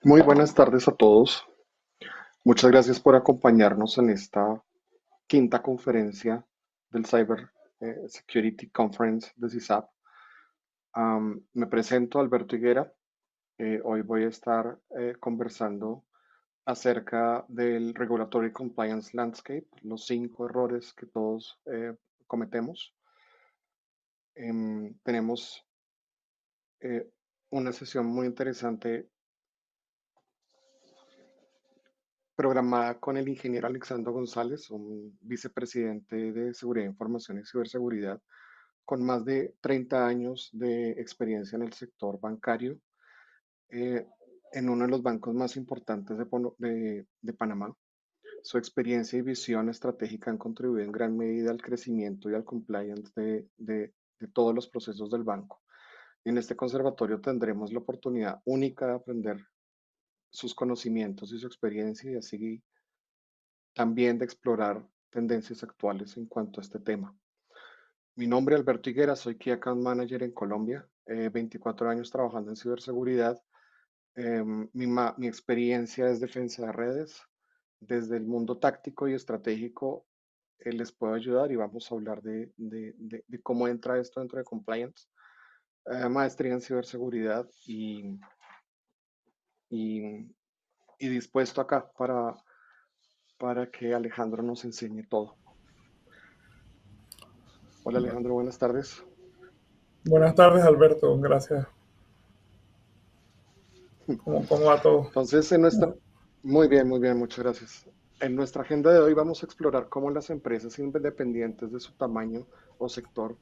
Muy buenas tardes a todos. Muchas gracias por acompañarnos en esta quinta conferencia del Cyber Security Conference de CISAP. Me presento Alberto Higuera. Hoy voy a estar conversando acerca del Regulatory Compliance Landscape, los 5 errores que todos cometemos. Tenemos eh, una sesión muy interesante programada con el ingeniero Alexandro González, un vicepresidente de Seguridad de Información y Ciberseguridad, con más de 30 años de experiencia en el sector bancario, eh, en uno de los bancos más importantes de Panamá. Su experiencia y visión estratégica han contribuido en gran medida al crecimiento y al compliance de todos los procesos del banco. En este conservatorio tendremos la oportunidad única de aprender sus conocimientos y su experiencia y así también de explorar tendencias actuales en cuanto a este tema. Mi nombre es Alberto Higuera, soy Key Account Manager en Colombia, 24 años trabajando en ciberseguridad. Mi experiencia es defensa de redes. Desde el mundo táctico y estratégico les puedo ayudar y vamos a hablar de cómo entra esto dentro de compliance. Maestría en ciberseguridad y, y dispuesto acá para que Alejandro nos enseñe todo. Hola Alejandro, buenas tardes. Buenas tardes, Alberto. Gracias. ¿Cómo va todo? Entonces, muy bien, muchas gracias. En nuestra agenda de hoy vamos a explorar cómo las empresas independientes de su tamaño o sector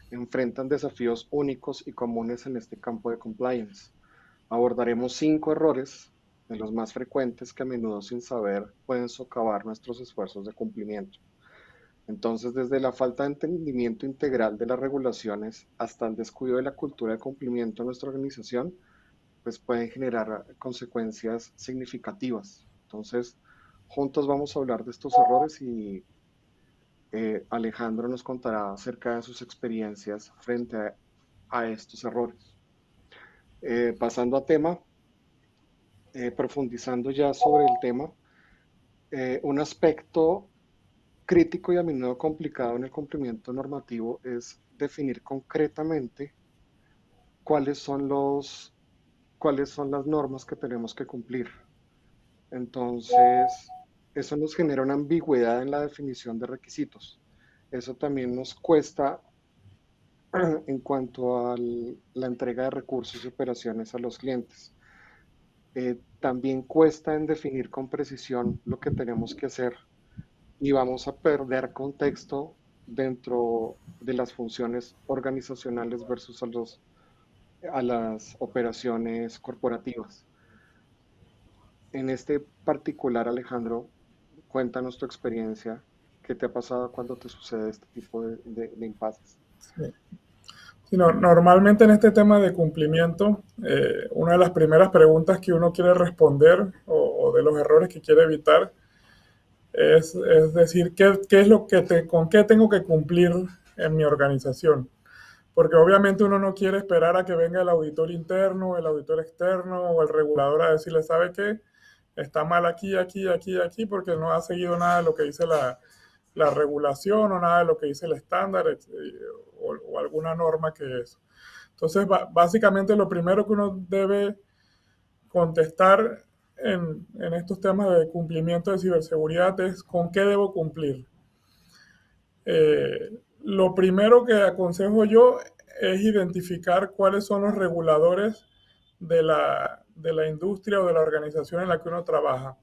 enfrentan desafíos únicos y comunes en este campo de compliance. Abordaremos 5 errores de los más frecuentes que a menudo sin saber pueden socavar nuestros esfuerzos de cumplimiento. Entonces, desde la falta de entendimiento integral de las regulaciones hasta el descuido de la cultura de cumplimiento en nuestra organización, pues pueden generar consecuencias significativas. Entonces, juntos vamos a hablar de estos errores y Alejandro nos contará acerca de sus experiencias frente a estos errores. Pasando a tema, profundizando ya sobre el tema, un aspecto crítico y a menudo complicado en el cumplimiento normativo es definir concretamente cuáles son cuáles son las normas que tenemos que cumplir. Entonces, eso nos genera una ambigüedad en la definición de requisitos. Eso también nos cuesta en cuanto a la entrega de recursos y operaciones a los clientes. También cuesta en definir con precisión lo que tenemos que hacer y vamos a perder contexto dentro de las funciones organizacionales versus a las operaciones corporativas. En este particular, Alejandro, cuéntanos tu experiencia. ¿Qué te ha pasado cuando te sucede este tipo de impases? Sí. Sí, normalmente en este tema de cumplimiento, una de las primeras preguntas que uno quiere responder o de los errores que quiere evitar es decir, ¿qué es lo con qué tengo que cumplir en mi organización? Porque obviamente uno no quiere esperar a que venga el auditor interno, el auditor externo o el regulador a decirle, ¿sabe qué? Está mal aquí, aquí, aquí, aquí, porque no ha seguido nada de lo que dice la regulación o nada de lo que dice el estándar o alguna norma que es. Entonces, básicamente lo primero que uno debe contestar en estos temas de cumplimiento de ciberseguridad es con qué debo cumplir. Lo primero que aconsejo yo es identificar cuáles son los reguladores de la industria o de la organización en la que uno trabaja.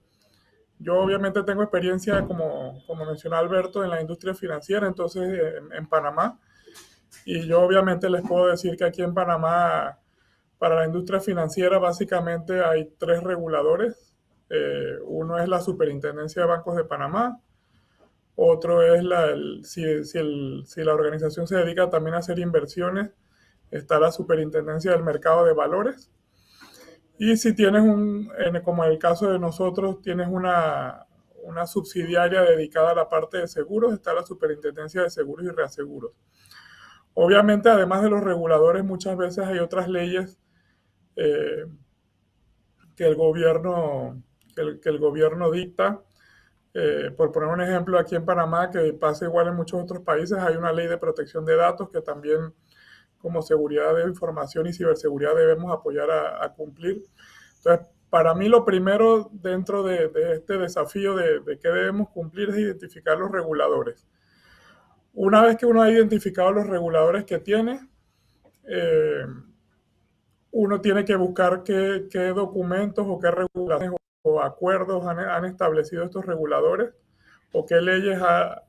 Yo obviamente tengo experiencia, como mencionó Alberto, en la industria financiera, entonces en Panamá. Y yo obviamente les puedo decir que aquí en Panamá, para la industria financiera, básicamente hay tres reguladores. Uno es la Superintendencia de Bancos de Panamá, otro es si la organización se dedica también a hacer inversiones, está la Superintendencia del Mercado de Valores. Y si tienes como en el caso de nosotros, tienes una subsidiaria dedicada a la parte de seguros, está la Superintendencia de Seguros y Reaseguros. Obviamente, además de los reguladores, muchas veces hay otras leyes eh, que el gobierno, que el gobierno dicta. Por poner un ejemplo, aquí en Panamá, que pasa igual en muchos otros países, hay una ley de protección de datos que también como seguridad de información y ciberseguridad debemos apoyar a cumplir. Entonces, para mí lo primero dentro de este desafío de qué debemos cumplir es identificar los reguladores. Una vez que uno ha identificado los reguladores que tiene, eh, uno tiene que buscar qué documentos o qué regulaciones o acuerdos han establecido estos reguladores o qué leyes ha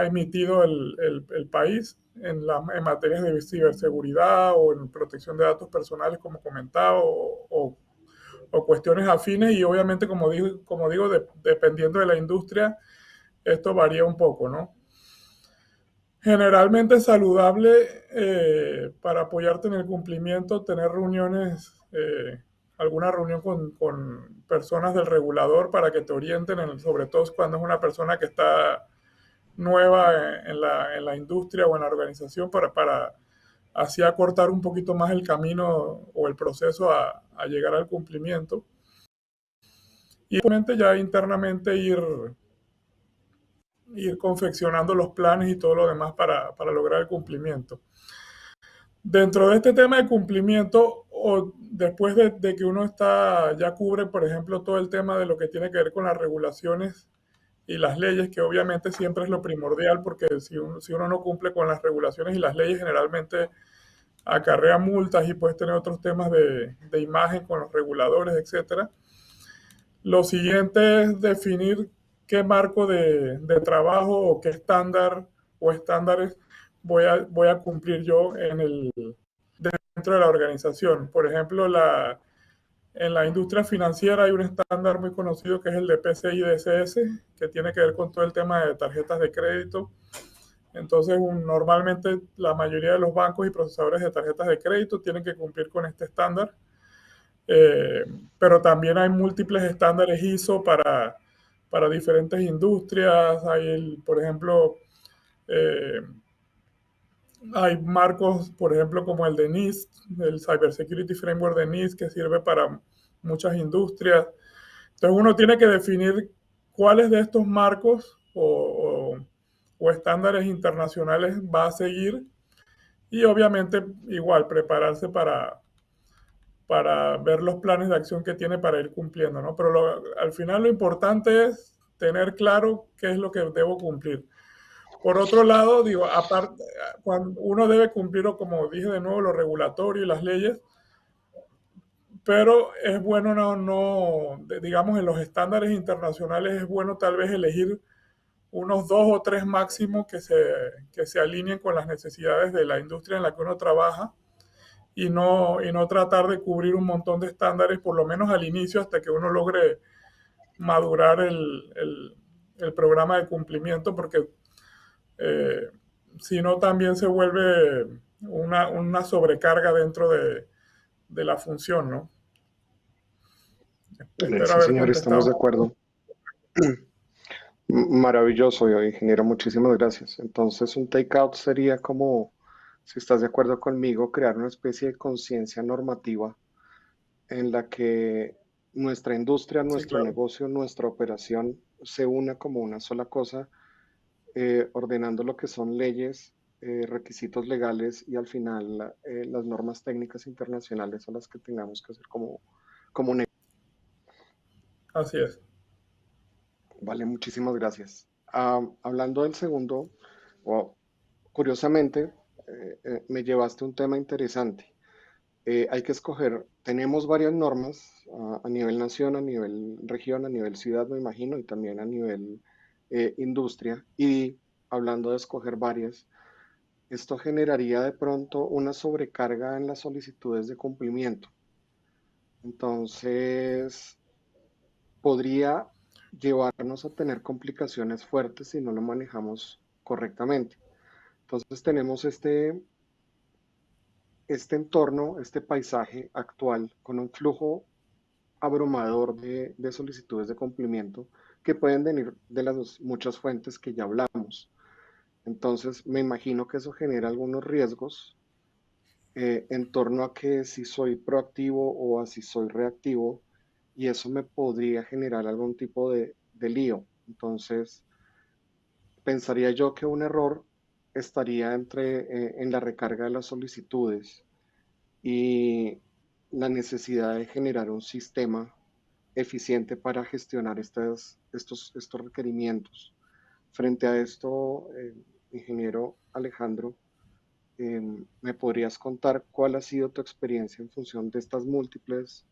emitido el país en materias de ciberseguridad o en protección de datos personales, como comentaba, o cuestiones afines. Y obviamente, como digo dependiendo de la industria, esto varía un poco, ¿no? Generalmente es saludable para apoyarte en el cumplimiento, tener reuniones, alguna reunión con personas del regulador para que te orienten, sobre todo cuando es una persona que está nueva en la industria o en la organización, para así acortar un poquito más el camino o el proceso a llegar al cumplimiento. Y obviamente ya internamente ir confeccionando los planes y todo lo demás para lograr el cumplimiento. Dentro de este tema de cumplimiento, o después de que uno ya cubre, por ejemplo, todo el tema de lo que tiene que ver con las regulaciones y las leyes, que obviamente siempre es lo primordial, porque si uno no cumple con las regulaciones y las leyes, generalmente acarrea multas y puedes tener otros temas de imagen con los reguladores, etcétera. Lo siguiente es definir qué marco de trabajo o qué estándar o estándares voy a cumplir yo dentro de la organización. Por ejemplo, en la industria financiera hay un estándar muy conocido que es el de PCI DSS, que tiene que ver con todo el tema de tarjetas de crédito. Entonces, normalmente la mayoría de los bancos y procesadores de tarjetas de crédito tienen que cumplir con este estándar. Eh, pero también hay múltiples estándares ISO para diferentes industrias. Por ejemplo, eh, hay marcos, por ejemplo, como el de NIST, el Cyber Security Framework de NIST, que sirve para muchas industrias. Entonces uno tiene que definir cuáles de estos marcos o estándares internacionales va a seguir y obviamente igual prepararse para ver los planes de acción que tiene para ir cumpliendo, ¿no? Pero al final lo importante es tener claro qué es lo que debo cumplir. Por otro lado, digo, aparte, cuando uno debe cumplir, como dije de nuevo, lo regulatorio y las leyes, pero es bueno digamos, en los estándares internacionales es bueno tal vez elegir unos 2 o 3 máximos que se alineen con las necesidades de la industria en la que uno trabaja y no tratar de cubrir un montón de estándares, por lo menos al inicio, hasta que uno logre madurar el programa de cumplimiento, porque eh, si no también se vuelve una sobrecarga dentro de la función, ¿no? Espero Sí, haber señor, estamos contestado. de acuerdo. Maravilloso, ingeniero, muchísimas gracias. Entonces, un takeout sería como, si estás de acuerdo conmigo, crear una especie de conciencia normativa en la que nuestra industria, Sí, nuestro claro. negocio, nuestra operación se una como una sola cosa, ordenando lo que son leyes, requisitos legales y al final las normas técnicas internacionales a las que tengamos que hacer como un. Así es. Vale, muchísimas gracias. Hablando del segundo, wow, curiosamente, me llevaste a un tema interesante. Hay que escoger, tenemos varias normas a nivel nación, a nivel región, a nivel ciudad, me imagino, y también a nivel industria. Y hablando de escoger varias, esto generaría de pronto una sobrecarga en las solicitudes de cumplimiento. Entonces, podría llevarnos a tener complicaciones fuertes si no lo manejamos correctamente. Entonces, tenemos este entorno, este paisaje actual con un flujo abrumador de solicitudes de cumplimiento que pueden venir de las muchas fuentes que ya hablamos. Entonces, me imagino que eso genera algunos riesgos en torno a que si soy proactivo o a si soy reactivo, y eso me podría generar algún tipo de lío. Entonces, pensaría yo que un error estaría en la recarga de las solicitudes y la necesidad de generar un sistema eficiente para gestionar estos requerimientos. Frente a esto, ingeniero Alejandro, ¿me podrías contar cuál ha sido tu experiencia en función de estas múltiples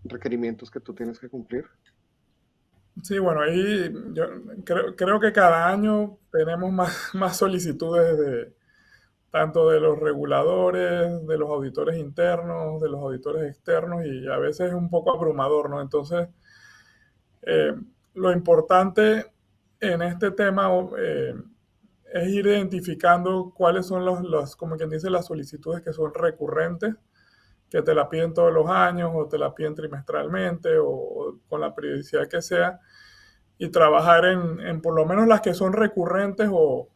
requerimientos que tú tienes que cumplir? Sí, bueno, ahí yo creo que cada año tenemos más, más solicitudes de tanto de los reguladores, de los auditores internos, de los auditores externos y a veces es un poco abrumador, ¿no? Entonces, eh, lo importante en este tema es ir identificando cuáles son como quien dice, las solicitudes que son recurrentes, que te la piden todos los años o te la piden trimestralmente o con la periodicidad que sea y trabajar en por lo menos las que son recurrentes o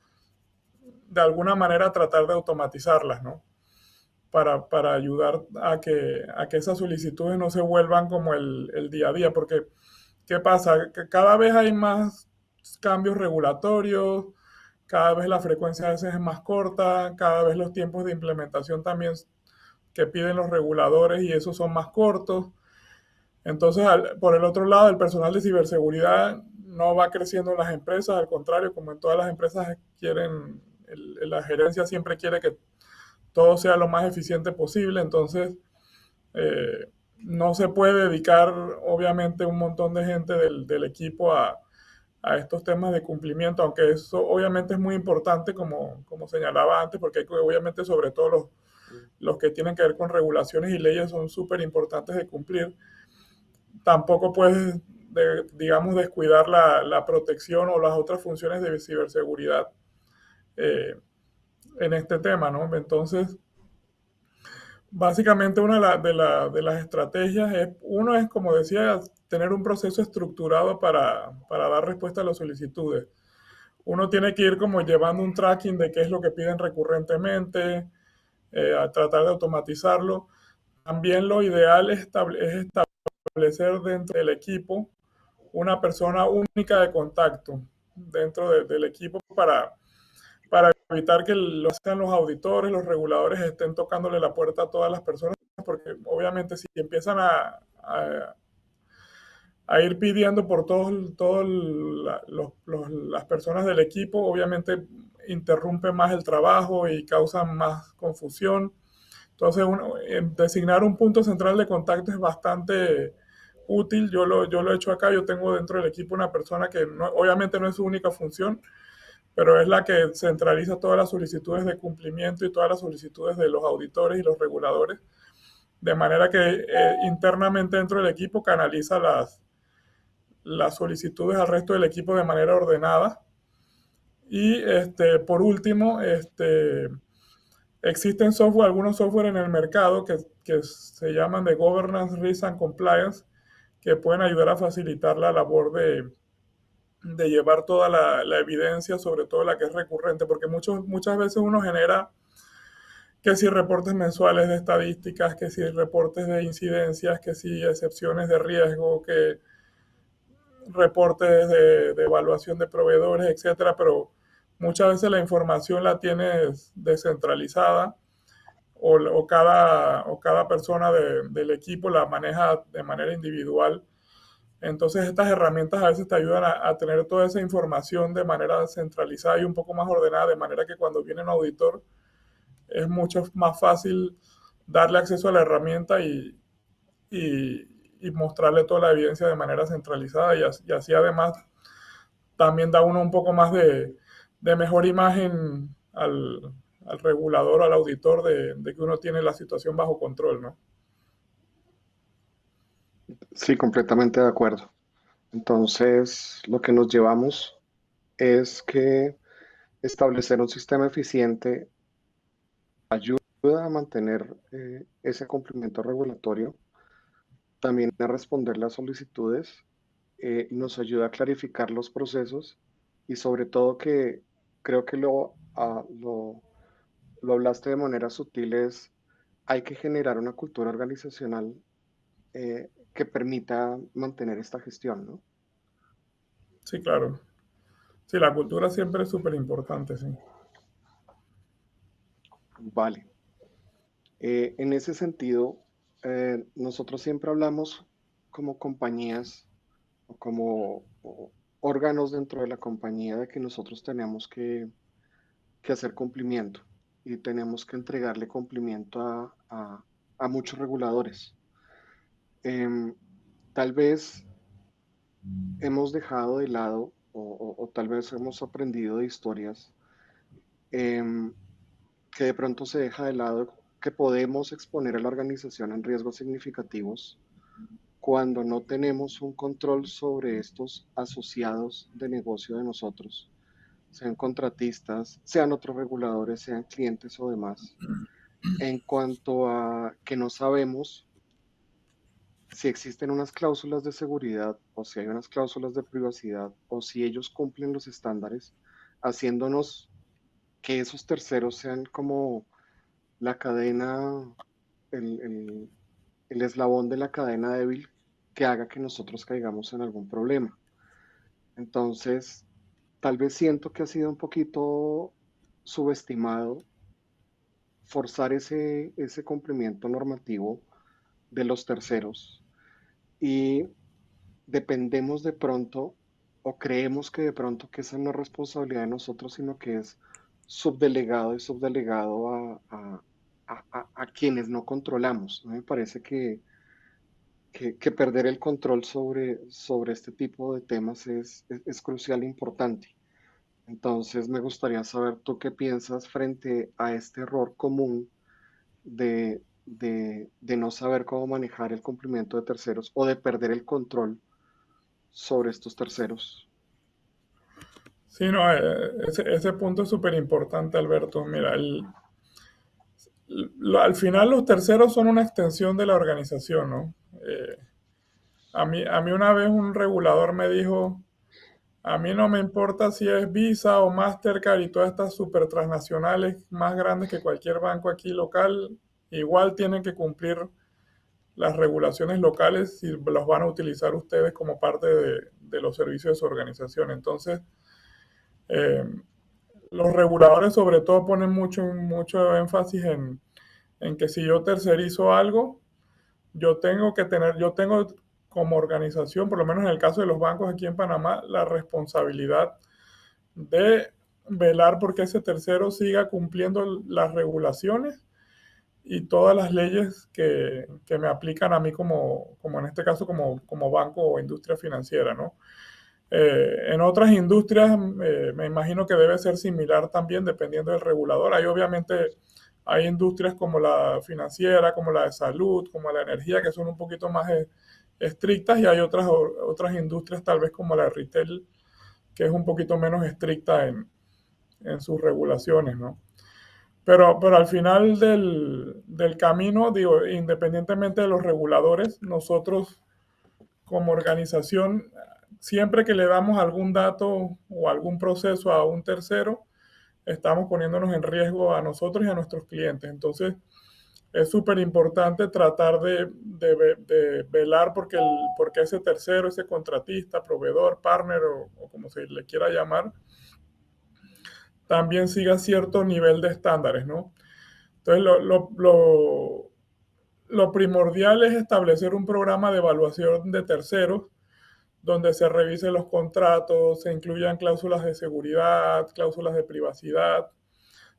de alguna manera tratar de automatizarlas, ¿no? Para ayudar a que esas solicitudes no se vuelvan como el día a día, porque ¿qué pasa? Que cada vez hay más cambios regulatorios, cada vez la frecuencia a veces es más corta, cada vez los tiempos de implementación también que piden los reguladores y esos son más cortos. Entonces, por el otro lado, el personal de ciberseguridad no va creciendo en las empresas, al contrario, como en todas las empresas quieren, la gerencia siempre quiere que todo sea lo más eficiente posible, entonces no se puede dedicar obviamente un montón de gente del equipo a estos temas de cumplimiento, aunque eso obviamente es muy importante, como señalaba antes, porque obviamente sobre todo los que tienen que ver con regulaciones y leyes son súper importantes de cumplir. Tampoco puedes, digamos, descuidar la protección o las otras funciones de ciberseguridad eh, en este tema, ¿no? Entonces, básicamente una de las estrategias es, uno es, como decía, tener un proceso estructurado para dar respuesta a las solicitudes. Uno tiene que ir como llevando un tracking de qué es lo que piden recurrentemente, a tratar de automatizarlo. También lo ideal es establecer dentro del equipo una persona única de contacto dentro del equipo para evitar que lo sean los auditores, los reguladores estén tocándole la puerta a todas las personas, porque obviamente si empiezan a ir pidiendo por todos las personas del equipo, obviamente interrumpe más el trabajo y causa más confusión. Entonces, designar un punto central de contacto es bastante útil. Yo lo he hecho acá. Yo tengo dentro del equipo una persona que obviamente no es su única función, pero es la que centraliza todas las solicitudes de cumplimiento y todas las solicitudes de los auditores y los reguladores, de manera que internamente dentro del equipo canaliza las solicitudes al resto del equipo de manera ordenada. Y por último, existen algunos software en el mercado que se llaman de Governance, Risk and Compliance, que pueden ayudar a facilitar la labor de llevar toda la evidencia, sobre todo la que es recurrente, porque muchas veces uno genera que si reportes mensuales de estadísticas, que si reportes de incidencias, que si excepciones de riesgo, que reportes de evaluación de proveedores, etcétera, pero muchas veces la información la tienes descentralizada o cada persona del equipo la maneja de manera individual. Entonces estas herramientas a veces te ayudan a tener toda esa información de manera centralizada y un poco más ordenada, de manera que cuando viene un auditor es mucho más fácil darle acceso a la herramienta y, y mostrarle toda la evidencia de manera centralizada y así además también da uno un poco más de mejor imagen al regulador, al auditor de que uno tiene la situación bajo control, ¿no? Sí, completamente de acuerdo. Entonces, lo que nos llevamos es que establecer un sistema eficiente ayuda a mantener ese cumplimiento regulatorio, también a responder las solicitudes, nos ayuda a clarificar los procesos y sobre todo que creo que lo lo hablaste de manera sutil, es hay que generar una cultura organizacional que permita mantener esta gestión, ¿no? Sí, claro. Sí, la cultura siempre es súper importante, sí. Vale. En ese sentido, nosotros siempre hablamos como compañías o como órganos dentro de la compañía de que nosotros tenemos que hacer cumplimiento y tenemos que entregarle cumplimiento a muchos reguladores. Em, Tal vez hemos dejado de lado o tal vez hemos aprendido de historias em, que de pronto se deja de lado que podemos exponer a la organización en riesgos significativos cuando no tenemos un control sobre estos asociados de negocio de nosotros, sean contratistas, sean otros reguladores, sean clientes o demás, en cuanto a que no sabemos si existen unas cláusulas de seguridad o si hay unas cláusulas de privacidad o si ellos cumplen los estándares, haciéndonos que esos terceros sean como la cadena, el, el, el eslabón de la cadena débil que haga que nosotros caigamos en algún problema. Entonces, tal vez siento que ha sido un poquito subestimado forzar ese cumplimiento normativo de los terceros y dependemos de pronto o creemos que de pronto que esa no es responsabilidad de nosotros, sino que es subdelegado y subdelegado a quienes no controlamos. Me parece que perder el control sobre este tipo de temas es crucial e importante. Entonces, me gustaría saber tú qué piensas frente a este error común de no saber cómo manejar el cumplimiento de terceros o de perder el control sobre estos terceros. Sí, no, ese punto es súper importante, Alberto. Mira, al final los terceros son una extensión de la organización, ¿no? A mí una vez un regulador me dijo, a mí no me importa si es Visa o Mastercard y todas estas super transnacionales más grandes que cualquier banco aquí local, igual tienen que cumplir las regulaciones locales si los van a utilizar ustedes como parte de los servicios de su organización. Entonces, eh, los reguladores sobre todo ponen mucho énfasis en que si yo tercerizo algo, yo tengo como organización, por lo menos en el caso de los bancos aquí en Panamá, la responsabilidad de velar porque ese tercero siga cumpliendo las regulaciones y todas las leyes que me aplican a mí como en este caso como banco o industria financiera, ¿no? En otras industrias me imagino que debe ser similar también dependiendo del regulador. Hay industrias como la financiera, como la de salud, como la energía, que son un poquito más estrictas y hay otras industrias tal vez como la de retail, que es un poquito menos estricta en sus regulaciones, ¿no? Pero al final del camino, digo, independientemente de los reguladores, nosotros como organización, siempre que le damos algún dato o algún proceso a un tercero, estamos poniéndonos en riesgo a nosotros y a nuestros clientes. Entonces, es súper importante tratar de velar porque ese tercero, ese contratista, proveedor, partner o como se le quiera llamar, también siga cierto nivel de estándares, ¿no? Entonces, lo primordial es establecer un programa de evaluación de terceros donde se revisen los contratos, se incluyan cláusulas de seguridad, cláusulas de privacidad,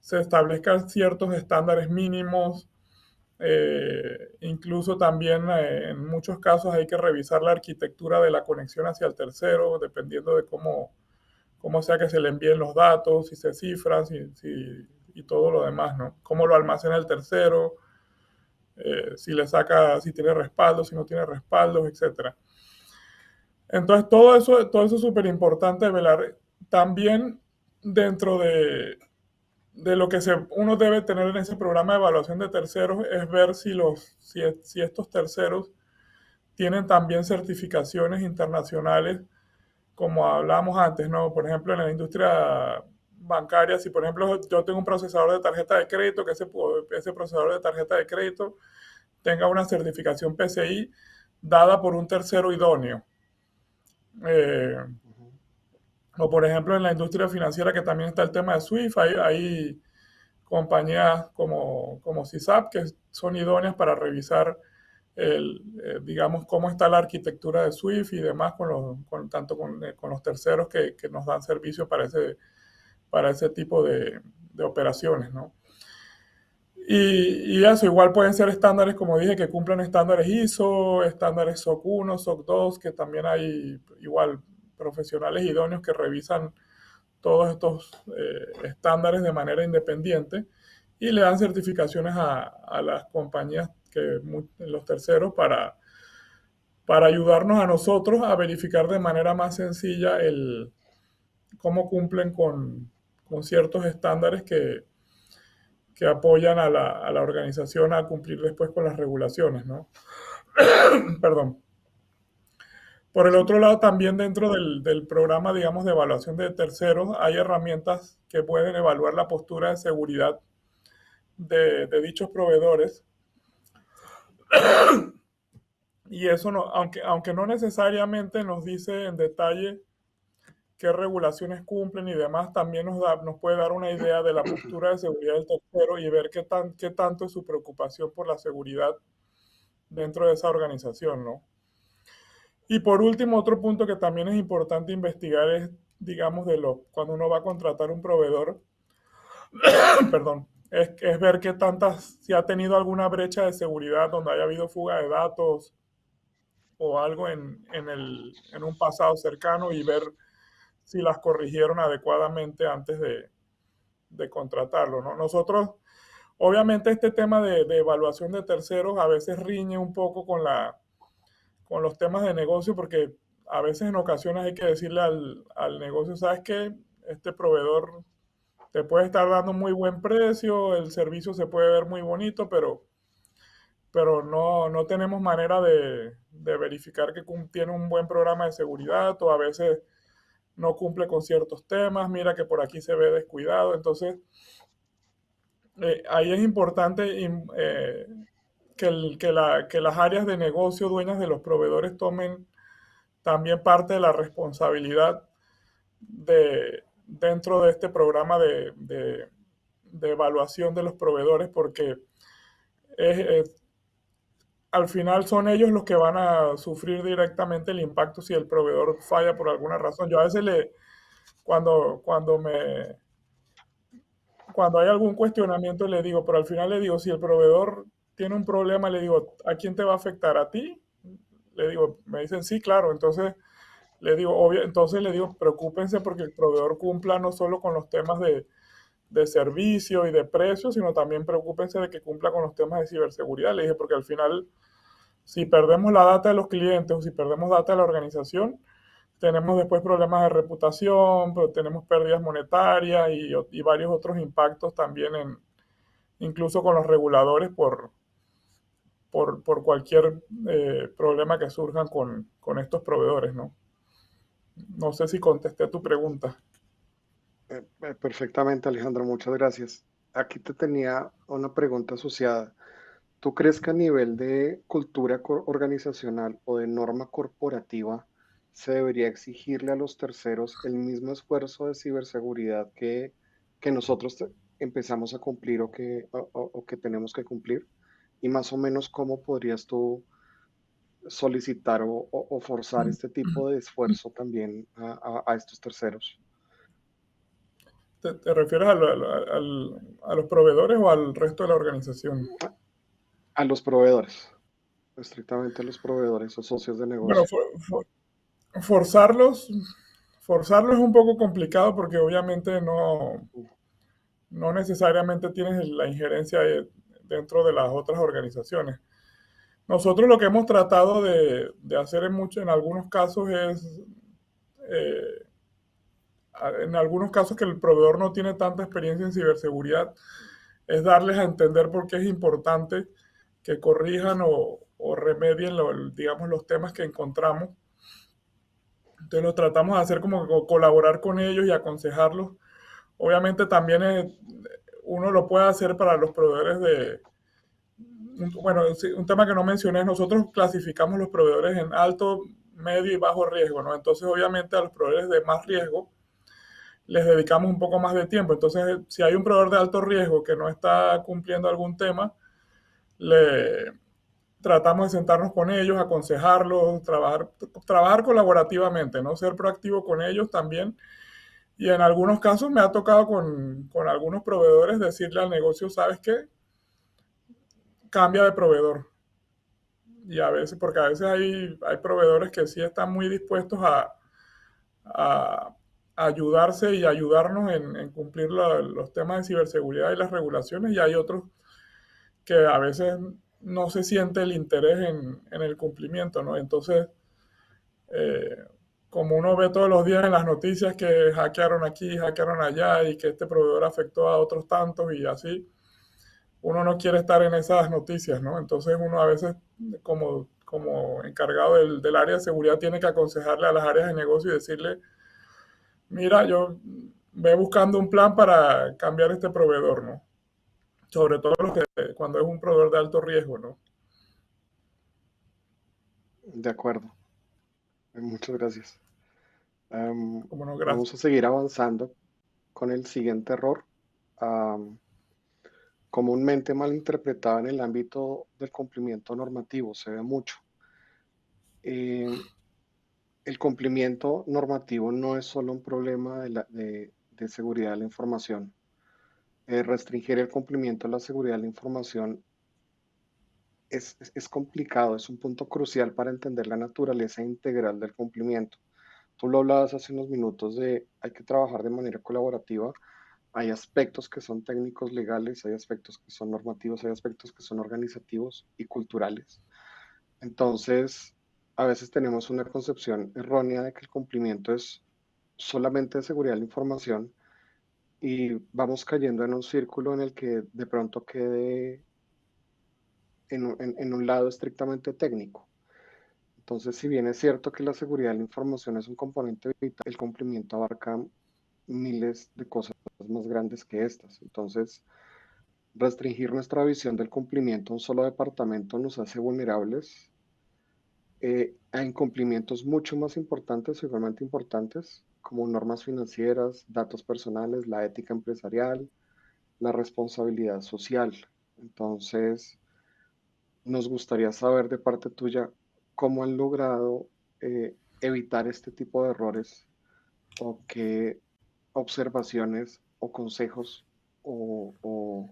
se establezcan ciertos estándares mínimos. Incluso también en muchos casos hay que revisar la arquitectura de la conexión hacia el tercero, dependiendo de cómo sea que se le envíen los datos, si se cifran, y todo lo demás, ¿no? Cómo lo almacena el tercero, si tiene respaldos, si no tiene respaldos, etcétera. Entonces, todo eso es súper importante velar. También dentro de lo que uno debe tener en ese programa de evaluación de terceros es ver si estos terceros tienen también certificaciones internacionales, como hablábamos antes, ¿no? Por ejemplo, en la industria bancarias. Si, por ejemplo, yo tengo un procesador de tarjeta de crédito, que ese procesador de tarjeta de crédito tenga una certificación PCI dada por un tercero idóneo. Eh, Ujú. o, por ejemplo, en la industria financiera, que también está el tema de SWIFT, hay compañías como CISAP que son idóneas para revisar digamos, cómo está la arquitectura de SWIFT y demás, tanto con los terceros que nos dan servicio para ese tipo de operaciones, ¿no? Y eso, igual pueden ser estándares, como dije, que cumplan estándares ISO, estándares SOC 1, SOC 2, que también hay igual profesionales idóneos que revisan todos estos estándares de manera independiente y le dan certificaciones a las compañías, los terceros, para ayudarnos a nosotros a verificar de manera más sencilla cómo cumplen con ciertos estándares que apoyan a la organización a cumplir después con las regulaciones, ¿no? Perdón. Por el Sí. otro lado, también dentro del programa, digamos, de evaluación de terceros, hay herramientas que pueden evaluar la postura de seguridad de dichos proveedores. Y eso, no, aunque no necesariamente nos dice en detalle qué regulaciones cumplen y demás, también nos puede dar una idea de la postura de seguridad del tercero y ver qué tanto es su preocupación por la seguridad dentro de esa organización, ¿no? Y por último, otro punto que también es importante investigar es, digamos, cuando uno va a contratar un proveedor, perdón, es ver si ha tenido alguna brecha de seguridad donde haya habido fuga de datos o algo en un pasado cercano y ver si las corrigieron adecuadamente antes de contratarlo, ¿no? Nosotros, obviamente, este tema de evaluación de terceros a veces riñe un poco con los temas de negocio, porque a veces en ocasiones hay que decirle al negocio, ¿sabes qué? Este proveedor te puede estar dando muy buen precio, el servicio se puede ver muy bonito, pero no tenemos manera de verificar que tiene un buen programa de seguridad, o a veces no cumple con ciertos temas, mira que por aquí se ve descuidado. Entonces, ahí es importante que las áreas de negocio dueñas de los proveedores tomen también parte de la responsabilidad dentro de este programa de evaluación de los proveedores, porque es, al final son ellos los que van a sufrir directamente el impacto si el proveedor falla por alguna razón. Yo a veces cuando, cuando me, cuando hay algún cuestionamiento le digo, pero al final le digo, si el proveedor tiene un problema, le digo, ¿a quién te va a afectar? ¿A ti? Le digo, me dicen, sí, claro. Entonces entonces le digo, preocúpense porque el proveedor cumpla no solo con los temas de servicio y de precio, sino también preocúpense de que cumpla con los temas de ciberseguridad. Le dije, porque al final, si perdemos la data de los clientes o si perdemos data de la organización, tenemos después problemas de reputación, pero tenemos pérdidas monetarias y varios otros impactos también incluso con los reguladores por cualquier problema que surjan con estos proveedores, ¿no? No sé si contesté tu pregunta. Perfectamente, Alejandro, muchas gracias. Aquí te tenía una pregunta asociada. ¿Tú crees que a nivel de cultura organizacional o de norma corporativa se debería exigirle a los terceros el mismo esfuerzo de ciberseguridad que nosotros empezamos a cumplir o que tenemos que cumplir? Y más o menos, ¿cómo podrías tú solicitar o forzar este tipo de esfuerzo también a estos terceros? ¿Te refieres a los proveedores o al resto de la organización? A los proveedores, estrictamente a los proveedores o socios de Bueno, negocio. forzarlos, forzarlos es un poco complicado porque obviamente no necesariamente tienes la injerencia dentro de las otras organizaciones. Nosotros lo que hemos tratado de hacer en algunos casos es, eh, en algunos casos que el proveedor no tiene tanta experiencia en ciberseguridad, es darles a entender por qué es importante que corrijan o remedien, digamos, los temas que encontramos. Entonces lo tratamos de hacer como colaborar con ellos y aconsejarlos. Obviamente también uno lo puede hacer para los proveedores bueno, un tema que no mencioné, nosotros clasificamos los proveedores en alto, medio y bajo riesgo, ¿no? Entonces, obviamente, a los proveedores de más riesgo les dedicamos un poco más de tiempo. Entonces, si hay un proveedor de alto riesgo que no está cumpliendo algún tema, le tratamos de sentarnos con ellos, aconsejarlos, trabajar colaborativamente, ¿no? Ser proactivo con ellos también. Y en algunos casos me ha tocado con algunos proveedores decirle al negocio, ¿sabes qué? Cambia de proveedor. Y a veces, porque a veces hay proveedores que sí están muy dispuestos a ayudarse y ayudarnos en cumplir los temas de ciberseguridad y las regulaciones, y hay otros que a veces no se siente el interés en el cumplimiento, ¿no? Entonces, eh, como uno ve todos los días en las noticias que hackearon aquí, hackearon allá y que este proveedor afectó a otros tantos y así, uno no quiere estar en esas noticias, ¿no? Entonces uno a veces como encargado del área de seguridad tiene que aconsejarle a las áreas de negocio y decirle, mira, yo ve buscando un plan para cambiar este proveedor, ¿no? Sobre todo cuando es un proveedor de alto riesgo, ¿no? De acuerdo. Muchas gracias. Como no, Vamos gracias. a seguir avanzando con el siguiente error, am, comúnmente malinterpretado en el ámbito del cumplimiento normativo. Se ve mucho. Eh, el cumplimiento normativo no es solo un problema de seguridad de la información. Restringir el cumplimiento de la seguridad de la información es complicado, es un punto crucial para entender la naturaleza integral del cumplimiento. Tú lo hablabas hace unos minutos de hay que trabajar de manera colaborativa. Hay aspectos que son técnicos legales, hay aspectos que son normativos, hay aspectos que son organizativos y culturales. Entonces, a veces tenemos una concepción errónea de que el cumplimiento es solamente de seguridad de la información y vamos cayendo en un círculo en el que de pronto quede en un lado estrictamente técnico. Entonces, si bien es cierto que la seguridad de la información es un componente vital, el cumplimiento abarca miles de cosas más grandes que estas. Entonces, restringir nuestra visión del cumplimiento a un solo departamento nos hace vulnerables a incumplimientos mucho más importantes, igualmente importantes, como normas financieras, datos personales, la ética empresarial, la responsabilidad social. Entonces, nos gustaría saber de parte tuya cómo han logrado evitar este tipo de errores o qué observaciones o consejos o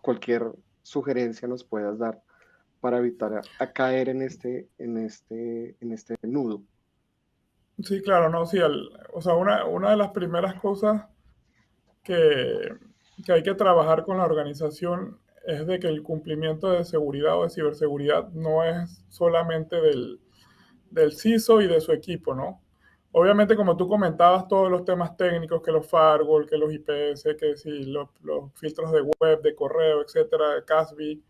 cualquier sugerencia nos puedas dar para evitar a caer en este nudo. Sí, claro, no, sí, o sea, una de las primeras cosas que, que hay que trabajar con la organización es de que el cumplimiento de seguridad o de ciberseguridad no es solamente del CISO y de su equipo, ¿no? Obviamente, como tú comentabas, todos los temas técnicos, que los firewall, que los IPS, que si los filtros de web, de correo, etcétera, CASB,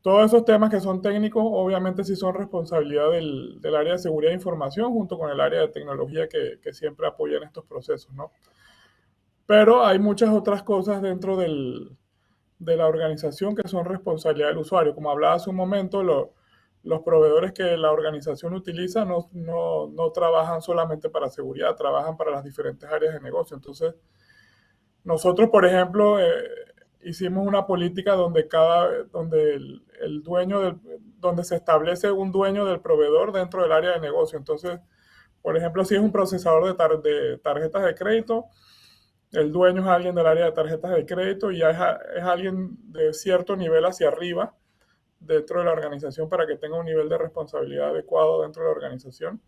todos esos temas que son técnicos, obviamente sí son responsabilidad del área de seguridad de información junto con el área de tecnología que siempre apoya en estos procesos, ¿no? Pero hay muchas otras cosas dentro de la organización que son responsabilidad del usuario. Como hablaba hace un momento, los proveedores que la organización utiliza no trabajan solamente para seguridad, trabajan para las diferentes áreas de negocio. Entonces, nosotros, por ejemplo, hicimos una política donde el dueño donde se establece un dueño del proveedor dentro del área de negocio. Entonces, por ejemplo, si es un procesador de tarjetas de crédito, el dueño es alguien del área de tarjetas de crédito y ya es alguien de cierto nivel hacia arriba dentro de la organización para que tenga un nivel de responsabilidad adecuado dentro de la organización.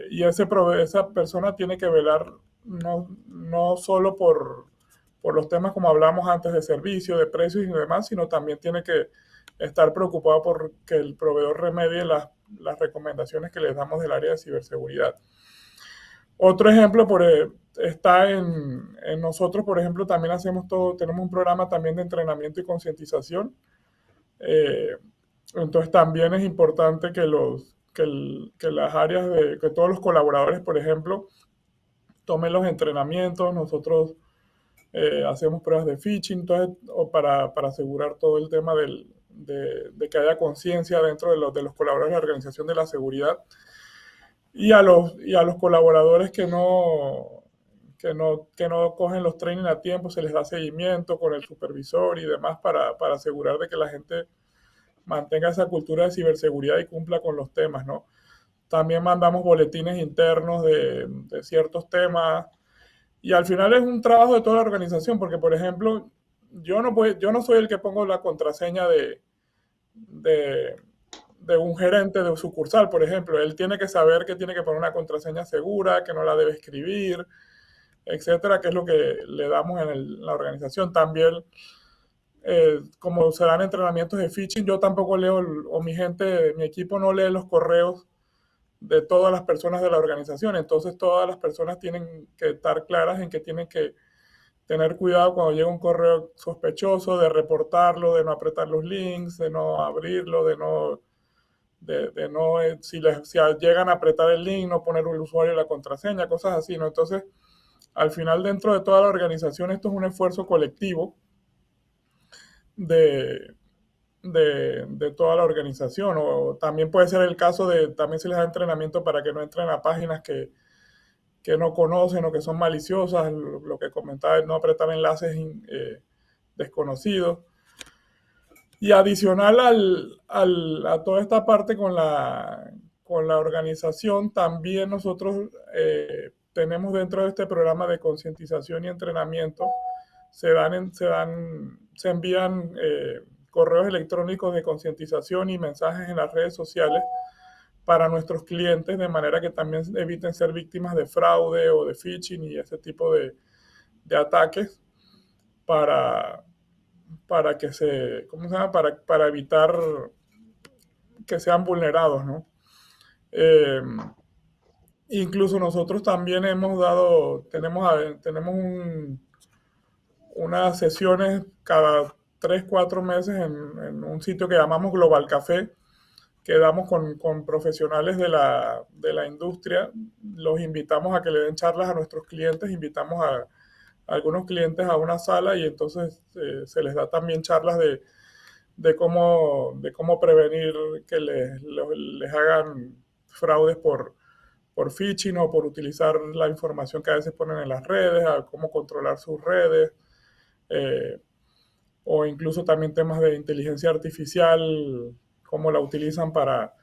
Y esa persona tiene que velar no solo por los temas como hablamos antes de servicio, de precios y demás, sino también tiene que estar preocupado por que el proveedor remedie las recomendaciones que les damos del área de ciberseguridad. Otro ejemplo está en nosotros, por ejemplo, también tenemos un programa también de entrenamiento y concientización. Eh, entonces también es importante que las áreas que todos los colaboradores, por ejemplo, tomen los entrenamientos, nosotros hacemos pruebas de phishing, entonces, o para asegurar todo el tema de que haya conciencia dentro de los colaboradores de la organización de la seguridad y a los colaboradores que no cogen los training a tiempo, se les da seguimiento con el supervisor y demás para asegurar de que la gente mantenga esa cultura de ciberseguridad y cumpla con los temas, ¿no? También mandamos boletines internos de ciertos temas y al final es un trabajo de toda la organización, porque por ejemplo, yo no soy el que pongo la contraseña de, de un gerente de sucursal, por ejemplo. Él tiene que saber que tiene que poner una contraseña segura, que no la debe escribir, etcétera, que es lo que le damos en la organización. También, como se dan entrenamientos de phishing, yo tampoco leo, o mi gente, mi equipo no lee los correos de todas las personas de la organización. Entonces, todas las personas tienen que estar claras en que tienen que tener cuidado cuando llega un correo sospechoso, de reportarlo, de no apretar los links, de no abrirlo, de no, si llegan a apretar el link, no poner el usuario y la contraseña, cosas así, ¿no? Entonces, al final, dentro de toda la organización, esto es un esfuerzo colectivo de, de toda la organización. O también puede ser el caso de, también se les da entrenamiento para que no entren a páginas que no conocen o que son maliciosas, lo que comentaba, no apretar enlaces desconocidos. Y adicional a toda esta parte con la organización, también nosotros tenemos dentro de este programa de concientización y entrenamiento, se envían correos electrónicos de concientización y mensajes en las redes sociales para nuestros clientes, de manera que también eviten ser víctimas de fraude o de phishing y ese tipo de ataques para, para que ¿cómo se llama? Para evitar que sean vulnerados, ¿no? Eh, Incluso nosotros también tenemos unas sesiones cada 3 4 meses en un sitio que llamamos Global Café, que damos con profesionales de la industria. Los invitamos a que le den charlas a nuestros clientes, invitamos a algunos clientes a una sala y entonces se les da también charlas de cómo prevenir que les hagan fraudes por phishing o por utilizar la información que a veces ponen en las redes, a cómo controlar sus redes, eh, o incluso también temas de inteligencia artificial, cómo la utilizan para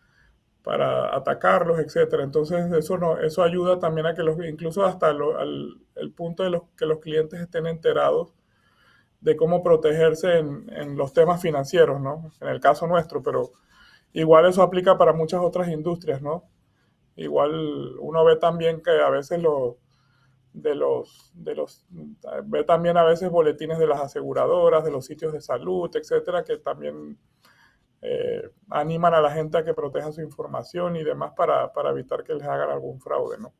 atacarlos, etcétera. Entonces eso no, eso ayuda también a que incluso hasta el punto de que los clientes estén enterados de cómo protegerse en los temas financieros, ¿no? En el caso nuestro, pero igual eso aplica para muchas otras industrias, ¿no? Igual uno ve también que a veces ve también a veces boletines de las aseguradoras, de los sitios de salud, etcétera, que también animan a la gente a que proteja su información y demás para evitar que les hagan algún fraude, ¿no?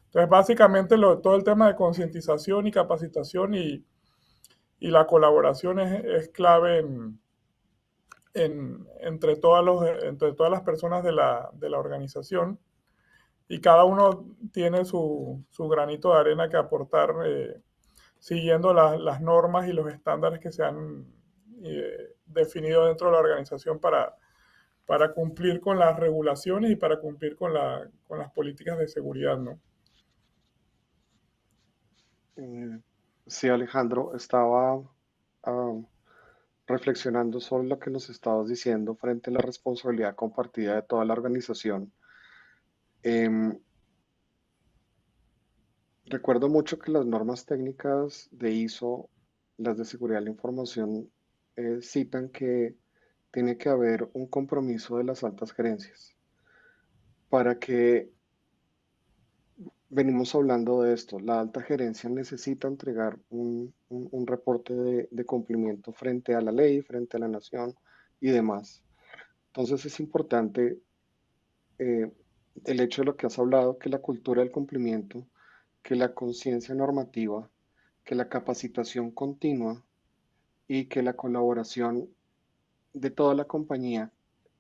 Entonces, básicamente todo el tema de concientización y capacitación y la colaboración es clave entre todas las personas de la organización y cada uno tiene su granito de arena que aportar siguiendo las normas y los estándares que se han definido dentro de la organización para cumplir con las regulaciones y para cumplir con las políticas de seguridad, ¿no? Eh, sí, Alejandro, estaba ah, reflexionando sobre lo que nos estabas diciendo frente a la responsabilidad compartida de toda la organización. Em, Recuerdo mucho que las normas técnicas de ISO, las de seguridad de la información, citan que tiene que haber un compromiso de las altas gerencias para que venimos hablando de esto. La alta gerencia necesita entregar un reporte de cumplimiento frente a la ley, frente a la nación y demás. Entonces es importante eh, el hecho de lo que has hablado, que la cultura del cumplimiento, que la conciencia normativa, que la capacitación continua y que la colaboración de toda la compañía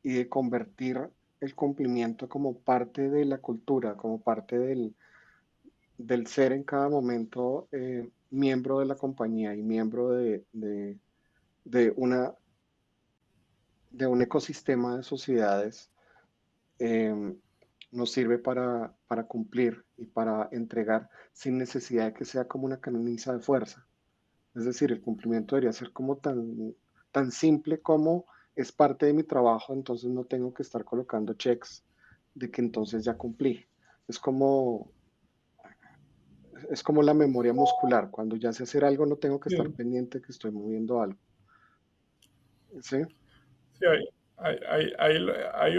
y de convertir el cumplimiento como parte de la cultura, como parte del ser en cada momento miembro de la compañía y miembro de una, de un ecosistema de sociedades, eh, nos sirve para cumplir y para entregar sin necesidad de que sea como una camisa de fuerza. Es decir, el cumplimiento debería ser como tan simple como es parte de mi trabajo, entonces no tengo que estar colocando checks de que entonces ya cumplí. Es como, es como la memoria muscular. Cuando ya sé hacer algo, no tengo que estar Sí, pendiente que estoy moviendo algo. ¿Sí? sí,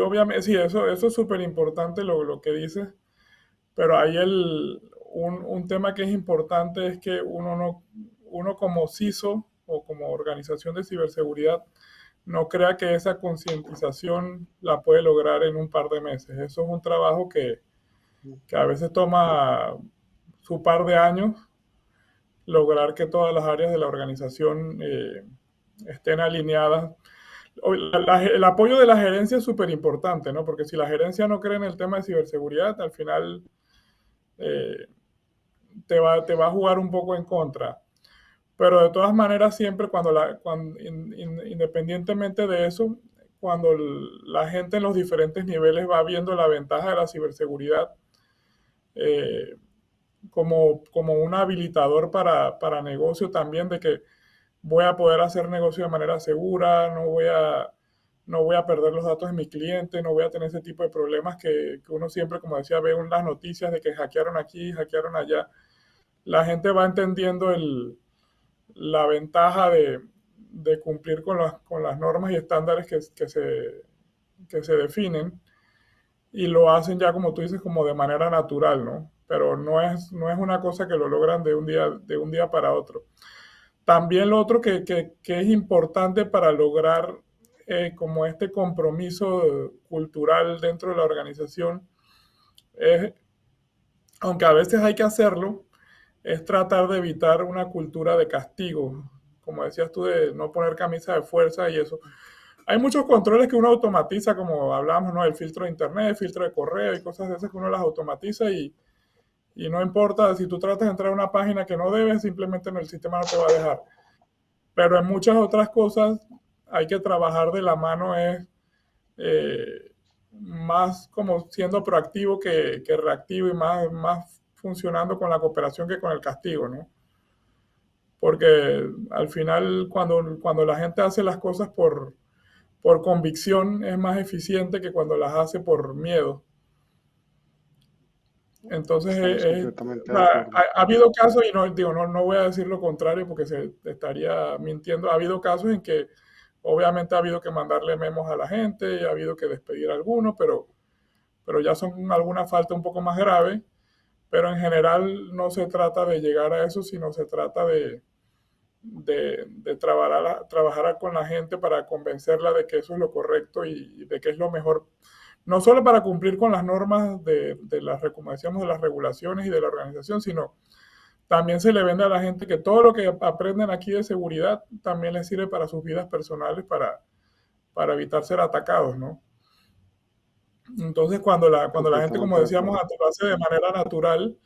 obviamente, sí, eso es súper importante lo que dices, pero ahí un tema que es importante es que uno como CISO o como organización de ciberseguridad no crea que esa concientización la puede lograr en un par de meses. Eso es un trabajo que a veces toma su par de años lograr que todas las áreas de la organización estén alineadas. El apoyo de la gerencia es súper importante, ¿no? Porque si la gerencia no cree en el tema de ciberseguridad, al final eh, te va a jugar un poco en contra. Pero de todas maneras, siempre independientemente de eso, cuando la gente en los diferentes niveles va viendo la ventaja de la ciberseguridad eh, como un habilitador para negocio también, de que voy a poder hacer negocio de manera segura, no voy a perder los datos de mi cliente, no voy a tener ese tipo de problemas que uno siempre, como decía, ve en las noticias de que hackearon aquí, hackearon allá. La gente va entendiendo la ventaja de cumplir con las normas y estándares que se definen y lo hacen ya, como tú dices, como de manera natural, ¿no? Pero no es una cosa que lo logran de un día para otro. También lo otro que es importante para lograr como este compromiso cultural dentro de la organización es, aunque a veces hay que hacerlo, es tratar de evitar una cultura de castigo, como decías tú, de no poner camisa de fuerza y eso. Hay muchos controles que uno automatiza, como hablábamos, ¿no? El filtro de internet, el filtro de correo y cosas de esas que uno las automatiza y no importa si tú tratas de entrar a una página que no debes, simplemente el sistema no te va a dejar. Pero en muchas otras cosas hay que trabajar de la mano, es más como siendo proactivo que reactivo y más funcionando con la cooperación que con el castigo, ¿no? Porque al final cuando la gente hace las cosas por convicción es más eficiente que cuando las hace por miedo. Entonces, Estamos completamente o de sea, acuerdo. ha habido casos, y no, digo, no voy a decir lo contrario porque se estaría mintiendo, ha habido casos en que obviamente ha habido que mandarle memos a la gente, ha habido que despedir a algunos, pero ya son alguna falta un poco más grave, pero en general no se trata de llegar a eso, sino se trata de trabajar con la gente para convencerla de que eso es lo correcto y de que es lo mejor, no solo para cumplir con las normas de las, como decíamos, de las regulaciones y de la organización, sino también se le vende a la gente que todo lo que aprenden aquí de seguridad también les sirve para sus vidas personales, para evitar ser atacados, ¿no? Entonces, cuando la gente, como Completamente de decíamos, acuerdo. lo hace de manera natural,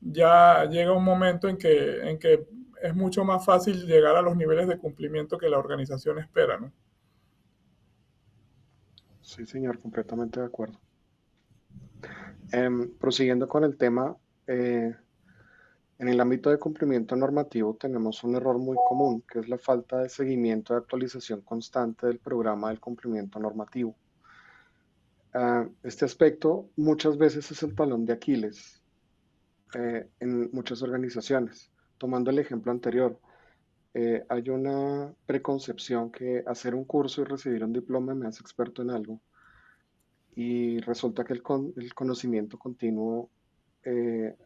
ya llega un momento en que es mucho más fácil llegar a los niveles de cumplimiento que la organización espera, ¿no? Sí, señor, completamente de acuerdo. Prosiguiendo con el tema, eh, en el ámbito de cumplimiento normativo tenemos un error muy común, que es la falta de seguimiento y actualización constante del programa del cumplimiento normativo. Este aspecto muchas veces es el talón de Aquiles en muchas organizaciones. Tomando el ejemplo anterior, hay una preconcepción que hacer un curso y recibir un diploma me hace experto en algo y resulta que el conocimiento continuo eh,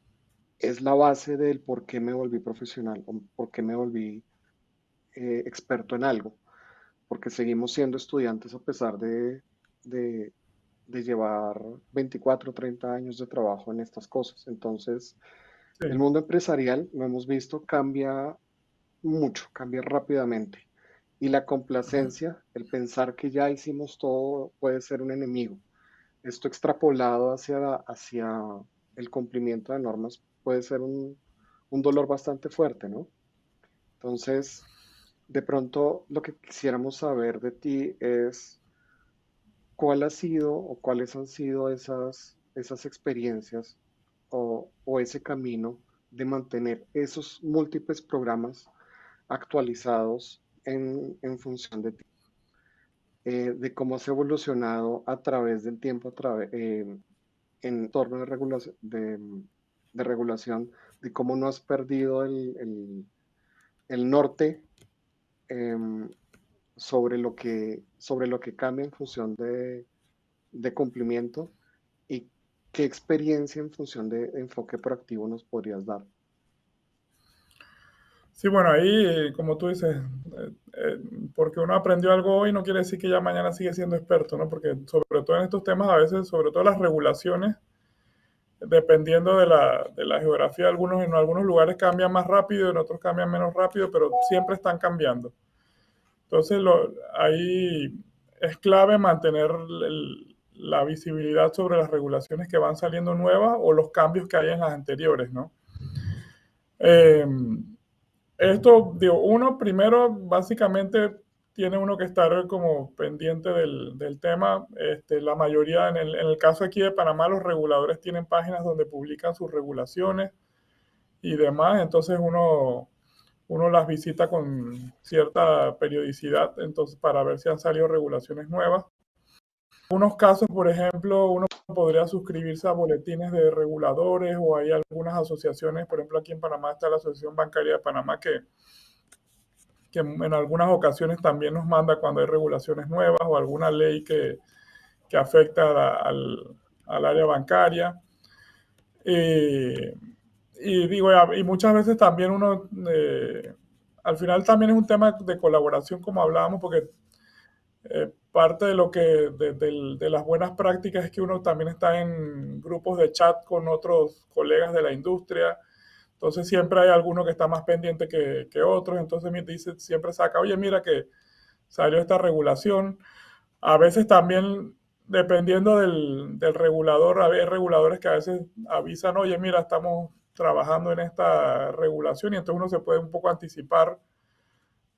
es la base del por qué me volví profesional o por qué me volví experto en algo, porque seguimos siendo estudiantes a pesar de, de llevar 24 o 30 años de trabajo en estas cosas. Entonces, el Sí, mundo empresarial, lo hemos visto, cambia mucho, cambia rápidamente. Y la complacencia, el pensar que ya hicimos todo, puede ser un enemigo. Esto extrapolado hacia el cumplimiento de normas puede ser un dolor bastante fuerte, ¿no? Entonces, de pronto lo que quisiéramos saber de ti es cuál ha sido o cuáles han sido esas experiencias o ese camino de mantener esos múltiples programas actualizados en función de ti, de cómo has evolucionado a través del tiempo, en torno de regulación, de cómo no has perdido el norte, em, sobre lo que cambia en función de cumplimiento y qué experiencia en función de enfoque proactivo nos podrías dar. Sí, bueno, ahí, como tú dices, porque uno aprendió algo hoy no quiere decir que ya mañana sigue siendo experto, ¿no? Porque sobre todo en estos temas, a veces, sobre todo las regulaciones, dependiendo de la geografía, en algunos lugares cambian más rápido, en otros cambian menos rápido, pero siempre están cambiando. Entonces, ahí es clave mantener la visibilidad sobre las regulaciones que van saliendo nuevas o los cambios que hay en las anteriores, ¿no? Eh, Esto, digo, uno primero básicamente tiene uno que estar como pendiente del tema. La mayoría, en el caso aquí de Panamá, los reguladores tienen páginas donde publican sus regulaciones y demás, entonces uno las visita con cierta periodicidad, entonces para ver si han salido regulaciones nuevas. En algunos casos, por ejemplo, uno podría suscribirse a boletines de reguladores o hay algunas asociaciones, por ejemplo, aquí en Panamá está la Asociación Bancaria de Panamá que en algunas ocasiones también nos manda cuando hay regulaciones nuevas o alguna ley que afecta al área bancaria. Eh, y digo, y muchas veces también uno, al final también es un tema de colaboración, como hablábamos, porque parte de lo que, de las buenas prácticas es que uno también está en grupos de chat con otros colegas de la industria. Entonces siempre hay alguno que está más pendiente que otros. Entonces me dice, siempre saca, oye, mira que salió esta regulación. A veces también, dependiendo del regulador, hay reguladores que a veces avisan, oye, mira, estamos trabajando en esta regulación y entonces uno se puede un poco anticipar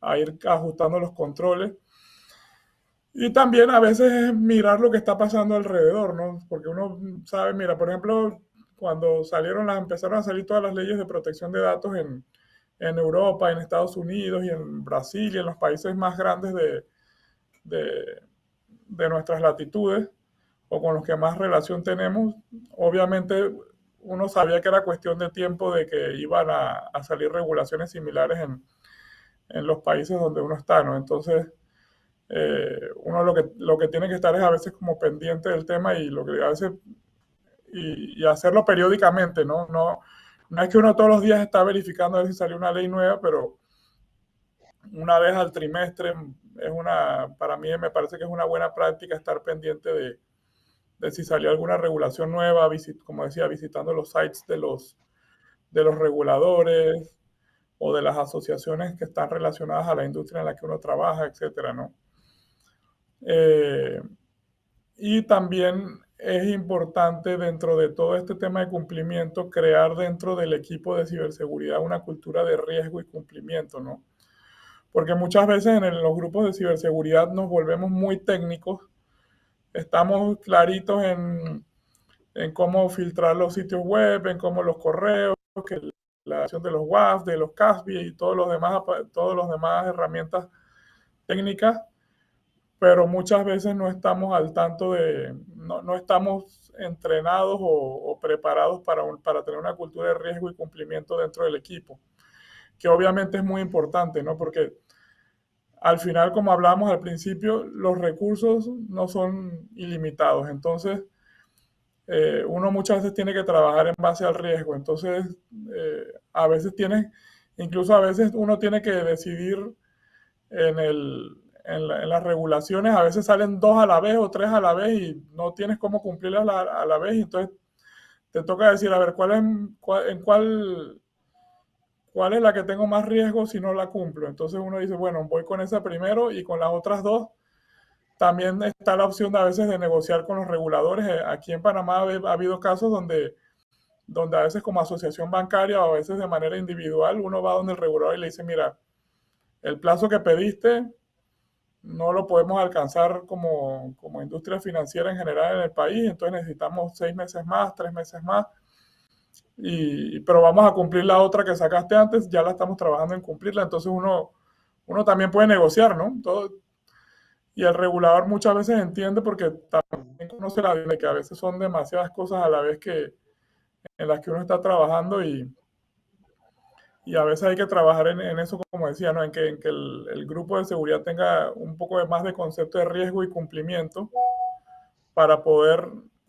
a ir ajustando los controles. Y también a veces es mirar lo que está pasando alrededor, ¿no? Porque uno sabe, mira, por ejemplo, cuando empezaron a salir todas las leyes de protección de datos en Europa, en Estados Unidos y en Brasil y en los países más grandes de, de nuestras latitudes o con los que más relación tenemos, obviamente uno sabía que era cuestión de tiempo de que iban a salir regulaciones similares en los países donde uno está, ¿no? Entonces, uno lo que tiene que estar es a veces como pendiente del tema y lo que a veces y hacerlo periódicamente, ¿no? No es que uno todos los días está verificando a ver si salió una ley nueva, pero una vez al trimestre para mí me parece que es una buena práctica estar pendiente de si salió alguna regulación nueva, como decía, visitando los sites de los reguladores o de las asociaciones que están relacionadas a la industria en la que uno trabaja, etcétera, ¿no? Eh, y también es importante dentro de todo este tema de cumplimiento crear dentro del equipo de ciberseguridad una cultura de riesgo y cumplimiento, ¿no? Porque muchas veces los grupos de ciberseguridad nos volvemos muy técnicos, estamos claritos en cómo filtrar los sitios web, en cómo los correos, que la acción de los WAF, de los CASB y todos los demás herramientas técnicas, pero muchas veces no estamos al tanto no estamos entrenados o preparados para tener una cultura de riesgo y cumplimiento dentro del equipo, que obviamente es muy importante, ¿no? Porque al final, como hablamos al principio, los recursos no son ilimitados, entonces uno muchas veces tiene que trabajar en base al riesgo, entonces a veces incluso a veces uno tiene que decidir en las regulaciones, a veces salen dos a la vez o tres a la vez y no tienes cómo cumplirlas a la vez, y entonces te toca decir, a ver, cuál es la que tengo más riesgo si no la cumplo. Entonces uno dice, bueno, voy con esa primero y con las otras dos. También está la opción de a veces de negociar con los reguladores. Aquí en Panamá ha habido casos donde a veces como asociación bancaria o a veces de manera individual uno va donde el regulador y le dice, mira, el plazo que pediste no lo podemos alcanzar como industria financiera en general en el país, entonces necesitamos 6 meses más, 3 meses más, pero vamos a cumplir la otra que sacaste antes, ya la estamos trabajando en cumplirla, entonces uno también puede negociar, ¿no? Y el regulador muchas veces entiende porque también conoce la de que a veces son demasiadas cosas a la vez que en las que uno está trabajando y a veces hay que trabajar en eso, como decía, ¿no? En que el grupo de seguridad tenga un poco de más de concepto de riesgo y cumplimiento para poder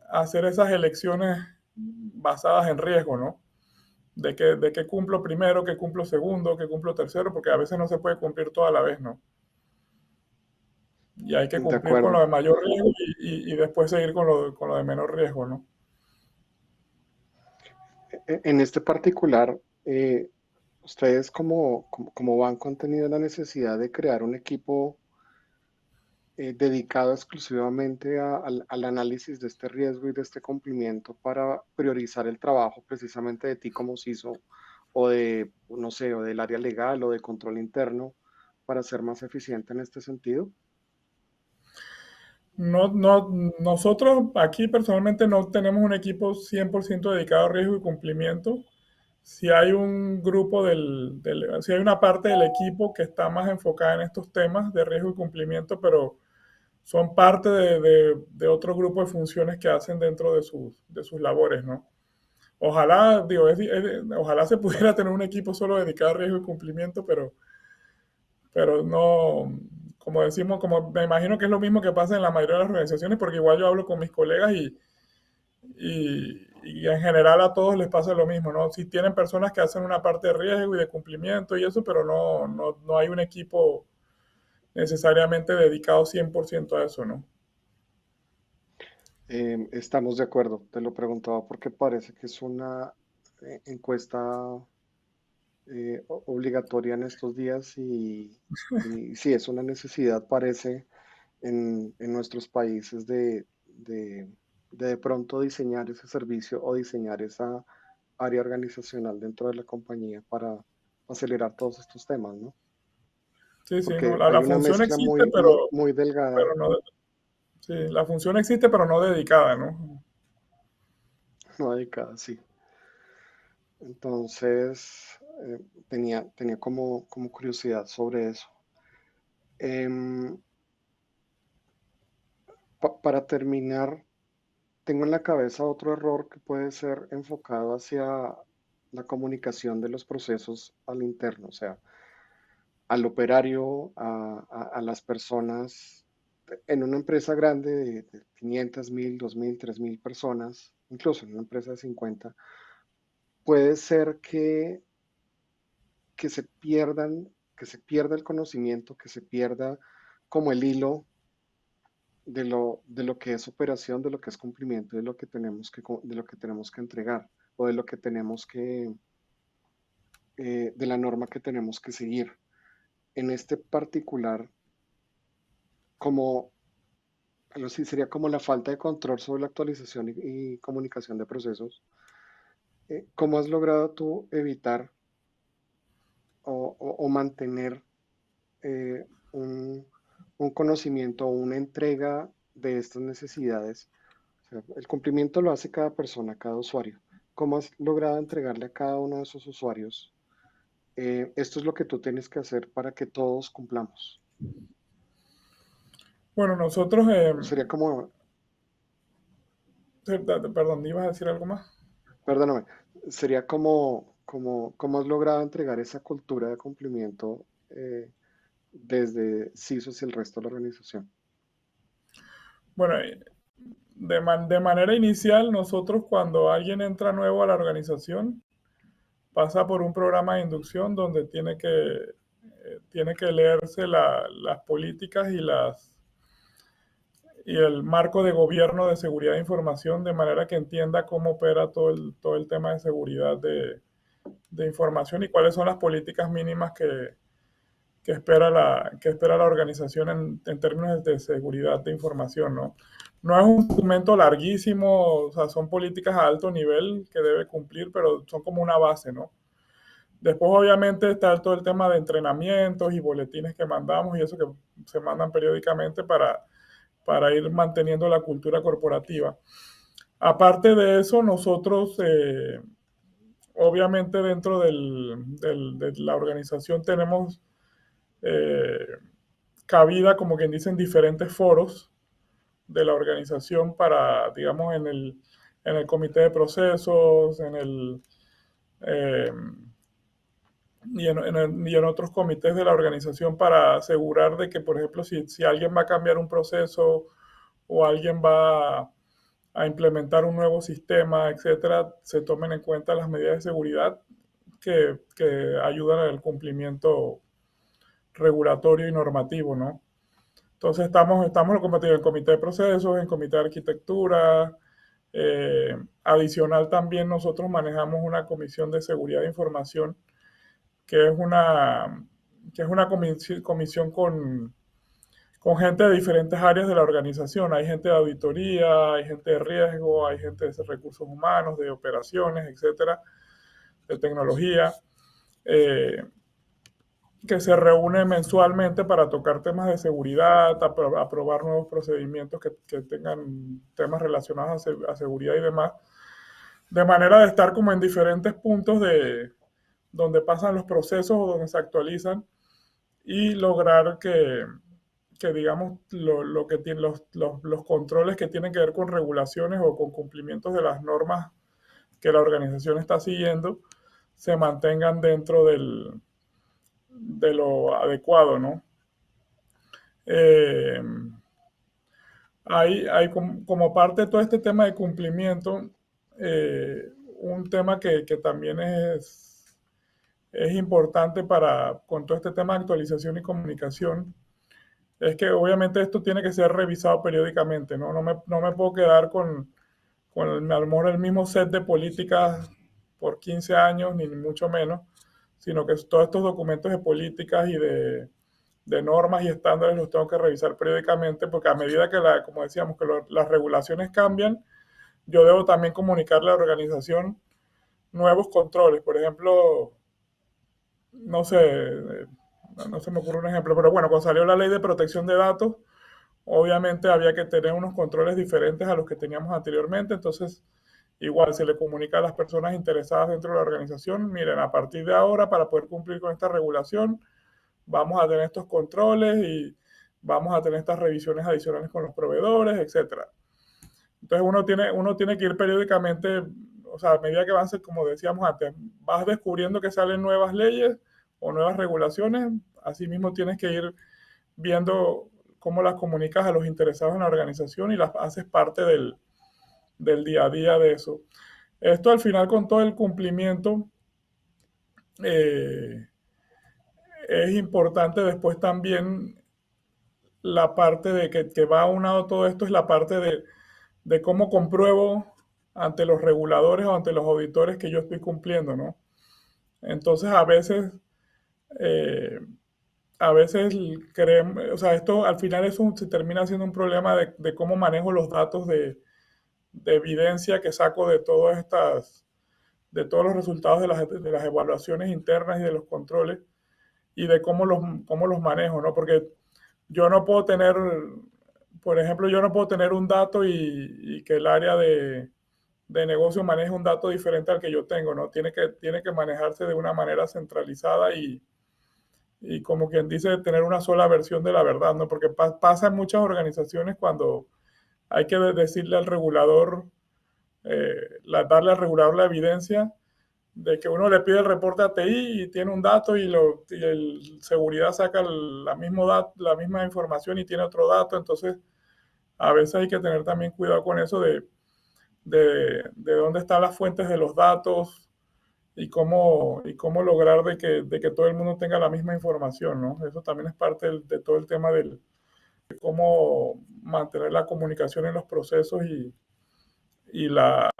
hacer esas elecciones basadas en riesgo, ¿no? De qué cumplo primero, qué cumplo segundo, qué cumplo tercero, porque a veces no se puede cumplir todo a la vez, ¿no? Y hay que De cumplir con lo acuerdo. de mayor riesgo y después seguir con lo de menor riesgo, ¿no? En este particular, ustedes como banco han tenido la necesidad de crear un equipo dedicado exclusivamente al análisis de este riesgo y de este cumplimiento para priorizar el trabajo precisamente de ti como CISO o de, no sé, o del área legal o de control interno para ser más eficiente en este sentido. No, no, nosotros aquí personalmente no tenemos un equipo 100% dedicado a riesgo y cumplimiento. Si hay un grupo si hay una parte del equipo que está más enfocada en estos temas de riesgo y cumplimiento, pero son parte de otro grupo de funciones que hacen dentro de sus labores, ¿no? Ojalá, digo, ojalá se pudiera tener un equipo solo dedicado a riesgo y cumplimiento, pero no, como decimos, como me imagino que es lo mismo que pasa en la mayoría de las organizaciones, porque igual yo hablo con mis colegas y en general a todos les pasa lo mismo, ¿no? Si tienen personas que hacen una parte de riesgo y de cumplimiento y eso, pero no hay un equipo necesariamente dedicado 100% a eso, ¿no? Estamos de acuerdo, te lo preguntaba porque parece que es una encuesta obligatoria en estos días y sí, es una necesidad, parece, en nuestros países de pronto diseñar ese servicio o diseñar esa área organizacional dentro de la compañía para acelerar todos estos temas, ¿no? Sí, sí, no, Porque la hay una función mezcla existe, muy delgada, pero no, sí, la función existe, pero no dedicada, ¿no? no dedicada, sí. Entonces, tenía como curiosidad sobre eso. Em, para terminar, tengo en la cabeza otro error que puede ser enfocado hacia la comunicación de los procesos al interno, o sea, al operario, a las personas en una empresa grande de 500, 1000, 2000, 3000 personas, incluso en una empresa de 50, puede ser que se pierdan, que se pierda el conocimiento, que se pierda como el hilo de lo que es operación, de lo que es cumplimiento, de lo que tenemos que entregar o de lo que tenemos de la norma que tenemos que seguir. En este particular, como, algo así sería como la falta de control sobre la actualización y comunicación de procesos. ¿Cómo has logrado tú evitar o mantener eh, un, un conocimiento o una entrega de estas necesidades? O sea, el cumplimiento lo hace cada persona, cada usuario. ¿Cómo has logrado entregarle a cada uno de esos usuarios? Esto es lo que tú tienes que hacer para que todos cumplamos. Bueno, nosotros, Sería como, perdón, ¿ibas a decir algo más? perdóname, sería como, cómo has logrado entregar esa cultura de cumplimiento desde CISO hacia el resto de la organización. Bueno, de manera inicial, nosotros cuando alguien entra nuevo a la organización, pasa por un programa de inducción donde tiene que leerse las políticas y el marco de gobierno de seguridad de información de manera que entienda cómo opera todo el tema de seguridad de información y cuáles son las políticas mínimas que espera la organización en términos de seguridad de información, ¿no? No es un documento larguísimo, o sea, son políticas a alto nivel que debe cumplir, pero son como una base, ¿no? Después, obviamente, está todo el tema de entrenamientos y boletines que mandamos y eso que se mandan periódicamente para ir manteniendo la cultura corporativa. Aparte de eso, nosotros, obviamente, dentro de la organización tenemos eh, cabida, como quien dice, en diferentes foros de la organización para, digamos, en el comité de procesos, eh, y en otros comités de la organización para asegurar de que, por ejemplo, si alguien va a cambiar un proceso o alguien va a implementar un nuevo sistema, etcétera, se tomen en cuenta las medidas de seguridad que ayudan al cumplimiento regulatorio y normativo, ¿no? Entonces estamos como en comité de procesos, en comité de arquitectura. Adicional también nosotros manejamos una comisión de seguridad de información que es una comisión con gente de diferentes áreas de la organización. Hay gente de auditoría, hay gente de riesgo, hay gente de recursos humanos, de operaciones, etcétera, de tecnología, eh, que se reúne mensualmente para tocar temas de seguridad, aprobar nuevos procedimientos que tengan temas relacionados a seguridad y demás, de manera de estar como en diferentes puntos de donde pasan los procesos o donde se actualizan y lograr que digamos, lo que tiene, los controles que tienen que ver con regulaciones o con cumplimientos de las normas que la organización está siguiendo se mantengan dentro de lo adecuado, ¿no? Eh, hay como parte de todo este tema de cumplimiento, un tema que también es importante con todo este tema de actualización y comunicación, es que obviamente esto tiene que ser revisado periódicamente, ¿no? No me puedo quedar con a lo mejor el mismo set de políticas por 15 años, ni mucho menos, sino que todos estos documentos de políticas y de normas y estándares los tengo que revisar periódicamente porque a medida que, como decíamos, que las regulaciones cambian, yo debo también comunicarle a la organización nuevos controles. Por ejemplo, no sé, no se me ocurre un ejemplo, pero bueno, cuando salió la ley de protección de datos, obviamente había que tener unos controles diferentes a los que teníamos anteriormente, entonces igual se le comunica a las personas interesadas dentro de la organización, miren, a partir de ahora, para poder cumplir con esta regulación, vamos a tener estos controles y vamos a tener estas revisiones adicionales con los proveedores, etcétera. Entonces uno tiene que ir periódicamente, o sea, a medida que avance, como decíamos antes, vas descubriendo que salen nuevas leyes o nuevas regulaciones, asimismo tienes que ir viendo cómo las comunicas a los interesados en la organización y las haces parte del día a día de eso. Esto al final con todo el cumplimiento eh, es importante después también la parte que va aunado todo esto es la parte de cómo compruebo ante los reguladores o ante los auditores que yo estoy cumpliendo, ¿no? Entonces eh, a veces creemos, o sea, esto al final eso se termina siendo un problema de cómo manejo los datos de evidencia que saco de todos los resultados de las evaluaciones internas y de los controles y de cómo los manejo, ¿no? Porque yo no puedo tener, por ejemplo, yo no puedo tener un dato y que el área de negocio maneje un dato diferente al que yo tengo, ¿no? Tiene que manejarse de una manera centralizada y como quien dice, tener una sola versión de la verdad, ¿no? Porque pasa en muchas organizaciones cuando hay que decirle al regulador, darle al regulador la evidencia de que uno le pide el reporte a TI y tiene un dato y el seguridad saca la misma información y tiene otro dato, entonces a veces hay que tener también cuidado con eso de dónde están las fuentes de los datos y cómo lograr de que todo el mundo tenga la misma información, ¿no? Eso también es parte de todo el tema de cómo mantener la comunicación en los procesos y la,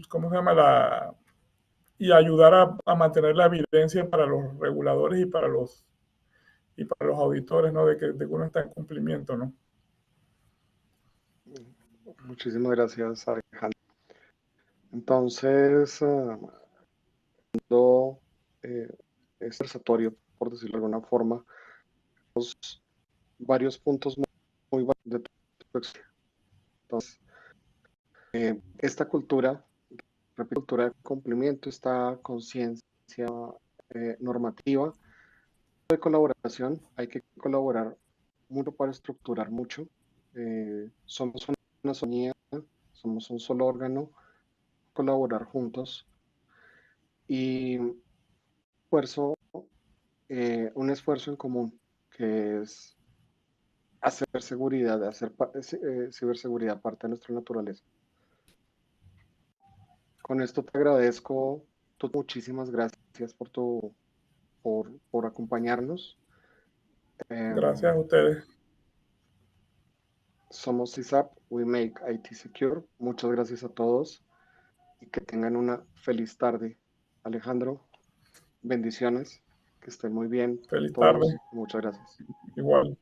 ¿cómo se llama? y ayudar a mantener la evidencia para los reguladores y para los auditores, ¿no? De que uno está en cumplimiento, ¿no? Muchísimas gracias, Alejandro. Entonces, eh, es conversatorio, por decirlo de alguna forma, varios puntos muy buenos de tu experiencia. Entonces, esta cultura, repito, cultura de cumplimiento, esta conciencia normativa de colaboración, hay que colaborar mucho para estructurar mucho. Somos una soñía, somos un solo órgano, colaborar juntos y esfuerzo, un esfuerzo en común, que es hacer seguridad, hacer ciberseguridad parte de nuestra naturaleza. Con esto te agradezco, muchísimas gracias por acompañarnos. Gracias a Um, ustedes. Somos CISAP, We Make IT Secure. Muchas gracias a todos y que tengan una feliz tarde. Alejandro, bendiciones, que estén muy bien Feliz tarde. todos. Muchas gracias. Igual.